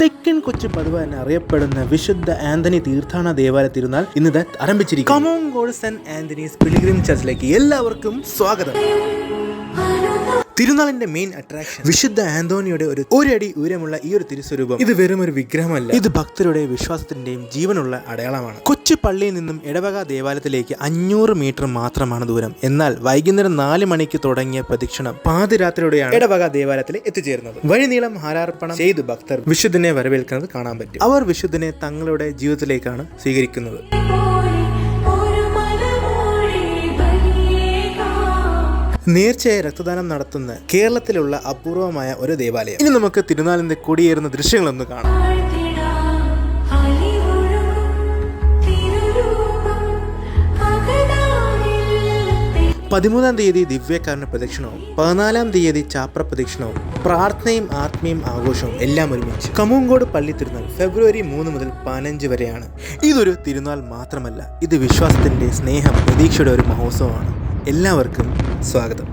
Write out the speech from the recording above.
തെക്കൻ കൊച്ചി പതിവ് തന്നെ അറിയപ്പെടുന്ന വിശുദ്ധ ആന്റണി തീർത്ഥാടന ദേവാലയ തിരുനാൾ ഇന്ന് ആരംഭിച്ചിരിക്കുന്നു. കമോങ്കോട് സെന്റ് ആന്റണീസ് പിൽഗ്രിം ചർച്ചിലേക്ക് എല്ലാവർക്കും സ്വാഗതം. തിരുനാളിന്റെ മെയിൻ അട്രാക്ഷൻ വിശുദ്ധ ആന്തോണിയുടെ ഒരു അടി ഉയരമുള്ള ഈ ഒരു തിരുസ്വരൂപം. ഇത് വെറും ഒരു വിഗ്രഹമല്ല, ഇത് ഭക്തരുടെ വിശ്വാസത്തിന്റെയും ജീവനുള്ള അടയാളമാണ്. കൊച്ചി പള്ളിയിൽ നിന്നും ഇടവക ദേവാലയത്തിലേക്ക് 500 മീറ്റർ മാത്രമാണ് ദൂരം. എന്നാൽ വൈകുന്നേരം 4 മണിക്ക് തുടങ്ങിയ പ്രദക്ഷിണം പാതിരാത്രിയോടെയാണ് ഇടവക ദേവാലയത്തിൽ എത്തിച്ചേരുന്നത്. വഴിനീളം ഹാരാർപ്പണം ചെയ്ത് ഭക്തർ വിശുദ്ധനെ വരവേൽക്കുന്നത് കാണാൻ പറ്റും. അവർ വിശുദ്ധനെ തങ്ങളുടെ ജീവിതത്തിലേക്കാണ് സ്വീകരിക്കുന്നത്. നേർച്ചയായ രക്തദാനം നടത്തുന്ന കേരളത്തിലുള്ള അപൂർവമായ ഒരു ദേവാലയം. ഇനി നമുക്ക് തിരുനാളിന്റെ കൊടിയേറുന്ന ദൃശ്യങ്ങളൊന്ന് കാണാം. 13-ാം തീയതി ദിവ്യകാരുണ്യ പ്രദക്ഷിണവും 14-ാം തീയതി ചാപ്ര പ്രദക്ഷിണവും പ്രാർത്ഥനയും ആത്മീയം ആഘോഷവും എല്ലാം ഒരുമിച്ച്. കമോങ്കോട് പള്ളി തിരുനാൾ ഫെബ്രുവരി 3 മുതൽ 15 വരെയാണ്. ഇതൊരു തിരുനാൾ മാത്രമല്ല, ഇത് വിശ്വാസത്തിന്റെ സ്നേഹം, പ്രതീക്ഷയുടെ ഒരു മഹോത്സവമാണ്. എല്ലാവർക്കും സ്വാഗതം.